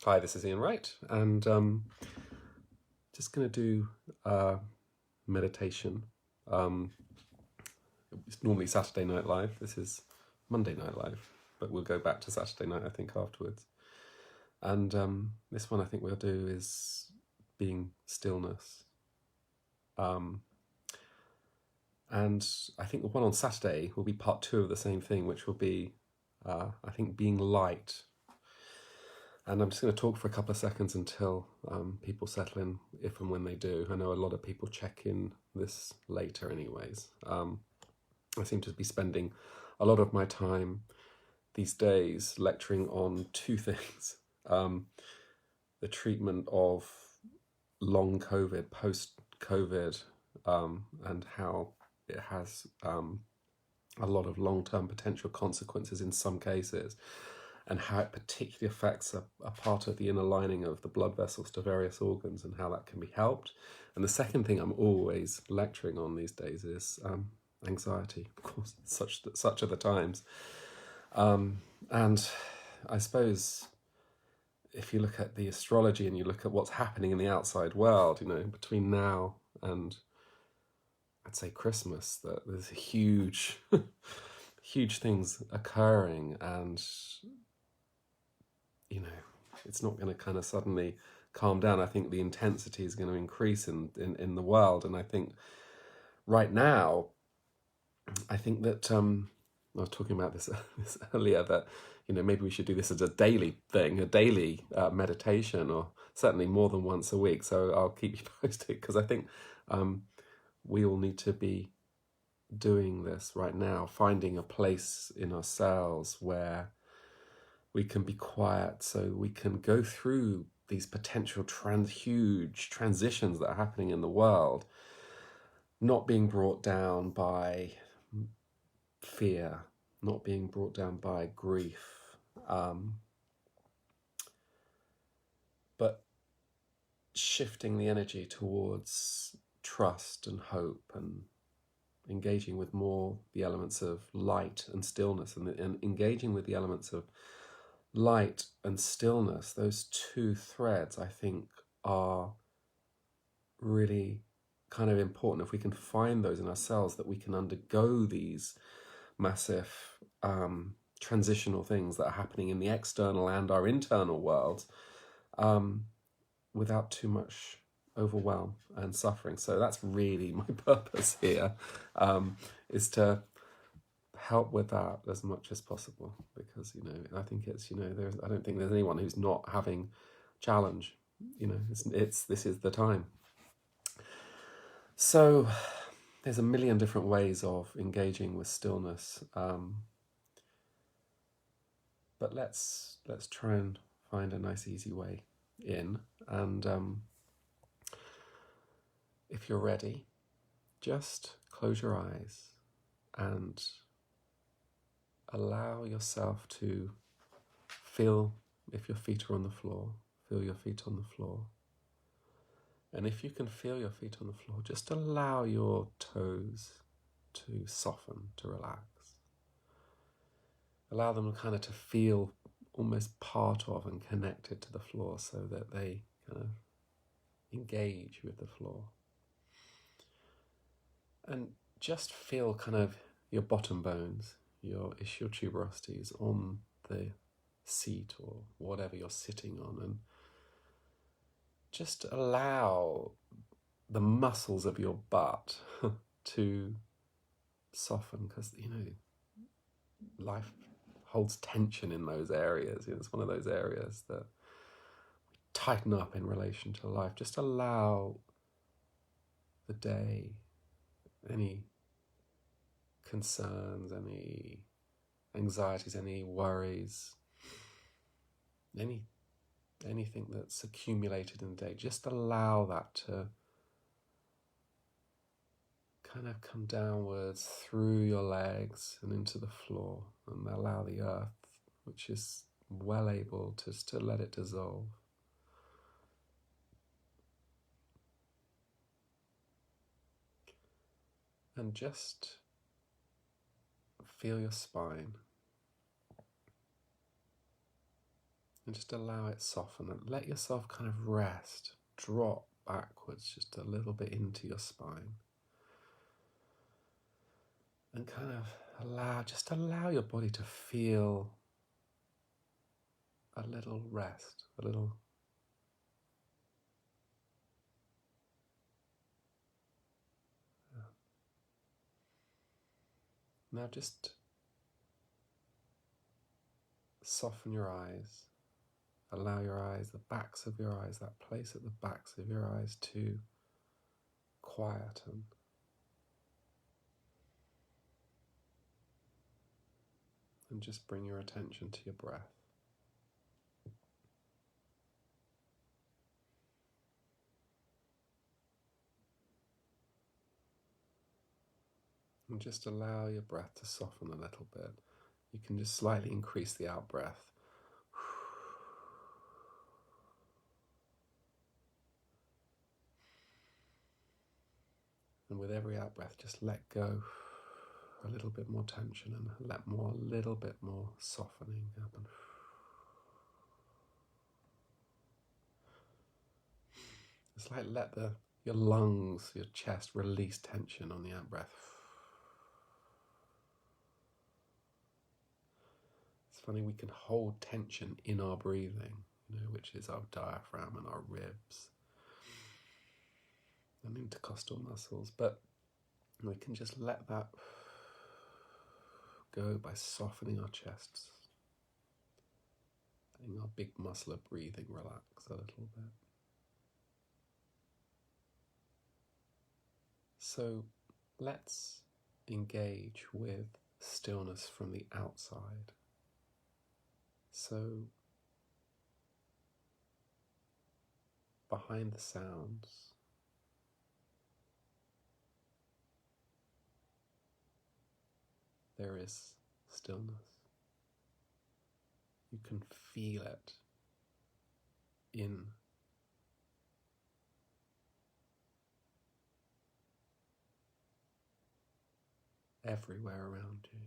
Hi, this is Ian Wright, and just going to do meditation. Um, it's normally Saturday Night Live. This is Monday Night Live, but we'll go back to Saturday night, I think, afterwards. And this one I think we'll do is being stillness. And I think the one on Saturday will be part 2 of the same thing, which will be, I think, being light. And I'm just going to talk for a couple of seconds until people settle in, if and when they do. I know a lot of people check in this later anyways. I seem to be spending a lot of my time these days lecturing on 2 things. The treatment of long COVID, post-COVID, and how it has a lot of long-term potential consequences in some cases, and how it particularly affects a part of the inner lining of the blood vessels to various organs and how that can be helped. And the second thing I'm always lecturing on these days is anxiety. Of course, such are the times. And I suppose if you look at the astrology and you look at what's happening in the outside world, between now and I'd say Christmas, that there's huge, huge things occurring, and it's not going to kind of suddenly calm down. I think the intensity is going to increase in the world, and I think right now, I think that I was talking about this earlier, that maybe we should do this as a daily thing, a daily meditation, or certainly more than once a week. So I'll keep you posted, because I think we all need to be doing this right now, finding a place in ourselves where we can be quiet, so we can go through these potential huge transitions that are happening in the world, not being brought down by fear, not being brought down by grief, but shifting the energy towards trust and hope, and engaging with more the elements of light and stillness, and engaging with the elements of light and stillness. Those 2 threads, I think, are really kind of important. If we can find those in ourselves, that we can undergo these massive transitional things that are happening in the external and our internal worlds without too much overwhelm and suffering. So that's really my purpose here, is to help with that as much as possible, because I think it's I don't think there's anyone who's not having challenge. This is the time. So there's a million different ways of engaging with stillness, but let's try and find a nice easy way in. And if you're ready, just close your eyes and allow yourself to feel, if your feet are on the floor, feel your feet on the floor. And if you can feel your feet on the floor, just allow your toes to soften, to relax. Allow them kind of to feel almost part of and connected to the floor, so that they kind of engage with the floor. And just feel kind of your bottom bones, your ischial tuberosities on the seat or whatever you're sitting on, and just allow the muscles of your butt to soften, because life holds tension in those areas. It's one of those areas that tighten up in relation to life. Just allow the day, any concerns, any anxieties, any worries, anything that's accumulated in the day, just allow that to kind of come downwards through your legs and into the floor, and allow the earth, which is well able to let it dissolve. And just feel your spine. And just allow it soften and let yourself kind of rest, drop backwards just a little bit into your spine. And kind of allow your body to feel a little rest, a little. Now just soften your eyes. Allow your eyes, the backs of your eyes, that place at the backs of your eyes to quieten. And just bring your attention to your breath. And just allow your breath to soften a little bit. You can just slightly increase the out breath. And with every out breath, just let go a little bit more tension and let a little bit more softening happen. It's like let your lungs, your chest release tension on the out breath. It's funny, we can hold tension in our breathing, which is our diaphragm and our ribs and intercostal muscles, but we can just let that go by softening our chests, letting our big muscle of breathing relax a little bit. So let's engage with stillness from the outside. So behind the sounds, there is stillness. You can feel it in everywhere around you.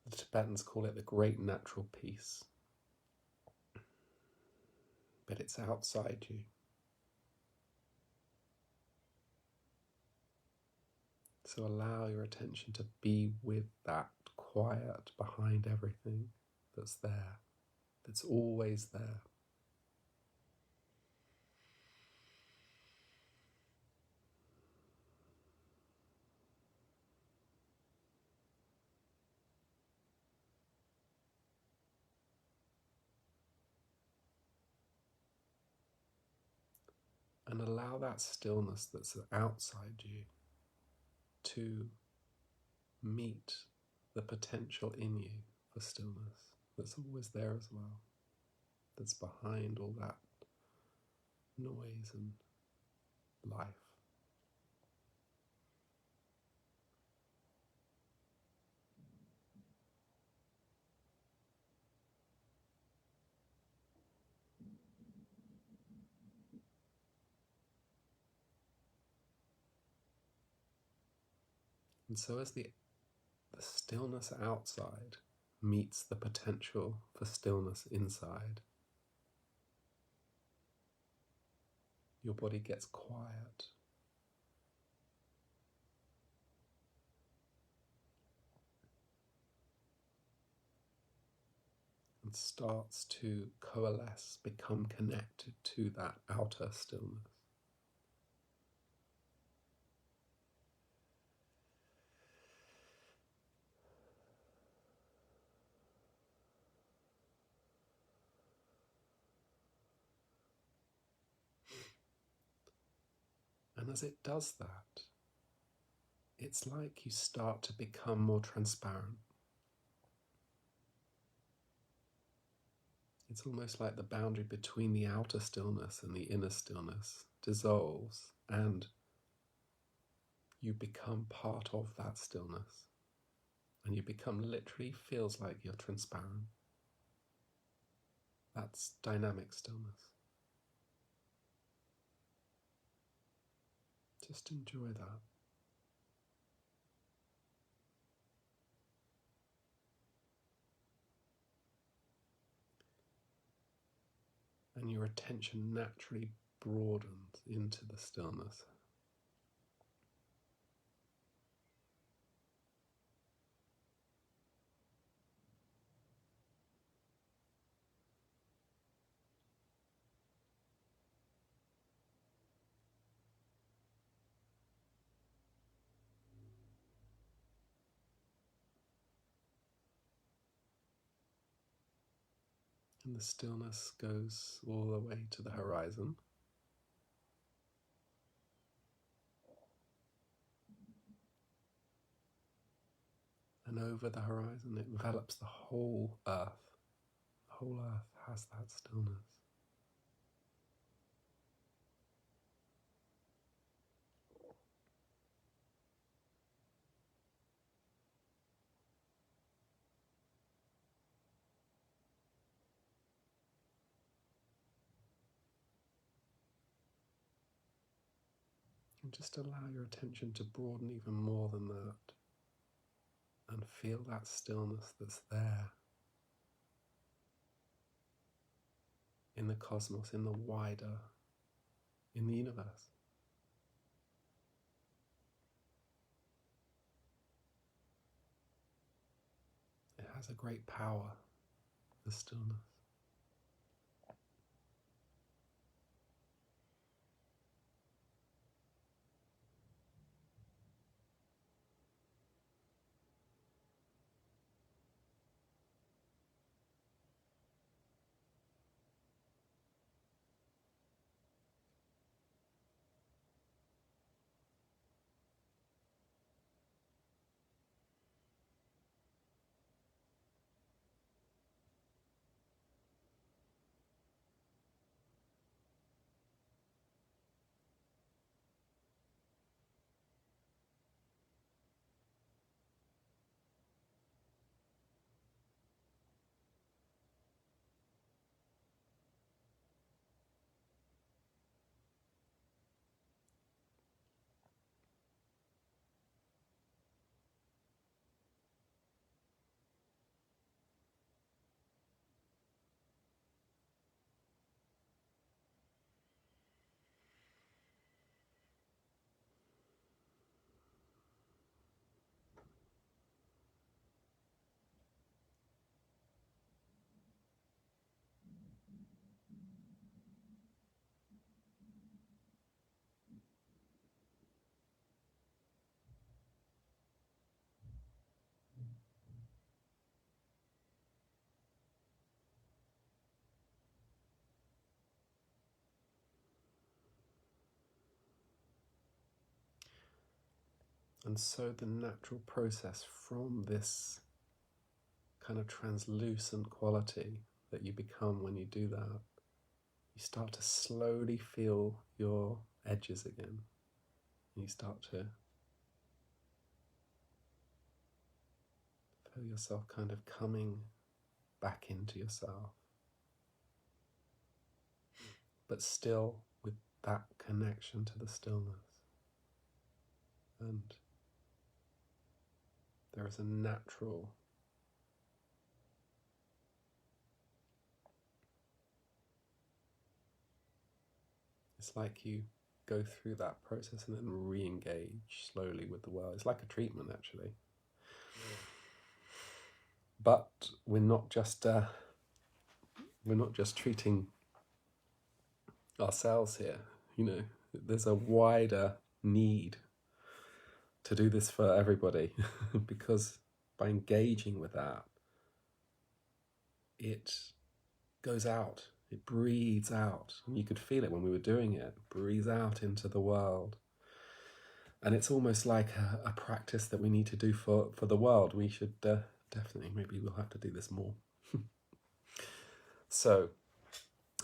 The Tibetans call it the great natural peace, but it's outside you. So allow your attention to be with that quiet behind everything that's there, that's always there. And allow that stillness that's outside you to meet the potential in you for stillness that's always there as well, that's behind all that noise and life. And so as the stillness outside meets the potential for stillness inside, your body gets quiet. And starts to coalesce, become connected to that outer stillness. And as it does that, it's like you start to become more transparent. It's almost like the boundary between the outer stillness and the inner stillness dissolves, and you become part of that stillness. And you become literally feels like you're transparent. That's dynamic stillness. Just enjoy that. and your attention naturally broadens into the stillness. And the stillness goes all the way to the horizon. And over the horizon, it envelops the whole earth. The whole earth has that stillness. And just allow your attention to broaden even more than that. And feel that stillness that's there in the cosmos, in the wider, in the universe. It has a great power, the stillness. And so the natural process from this kind of translucent quality that you become when you do that, you start to slowly feel your edges again. You start to feel yourself kind of coming back into yourself, but still with that connection to the stillness. And there is a natural it's like you go through that process and then re-engage slowly with the world. It's like a treatment, actually. But we're not just treating ourselves here. You know, there's a wider need to do this for everybody because by engaging with that, it goes out, it breathes out. And you could feel it when we were doing it, breathes out into the world. And it's almost like a practice that we need to do for the world. We should definitely, maybe we'll have to do this more. So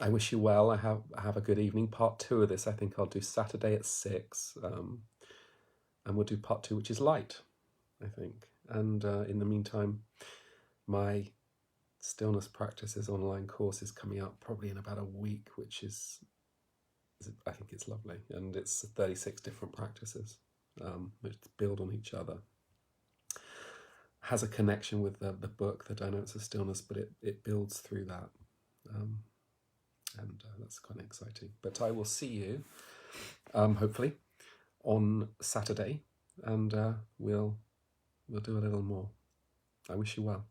I wish you well. I have a good evening. Part 2 of this, I think I'll do Saturday at 6. And we'll do part 2, which is light, I think. And in the meantime, my stillness practices online course is coming out probably in about a week, which is I think it's lovely. And it's 36 different practices which build on each other. Has a connection with the book, The Dynamics of Stillness, but it builds through that. and that's quite exciting. But I will see you, hopefully, on Saturday, and we'll do a little more. I wish you well.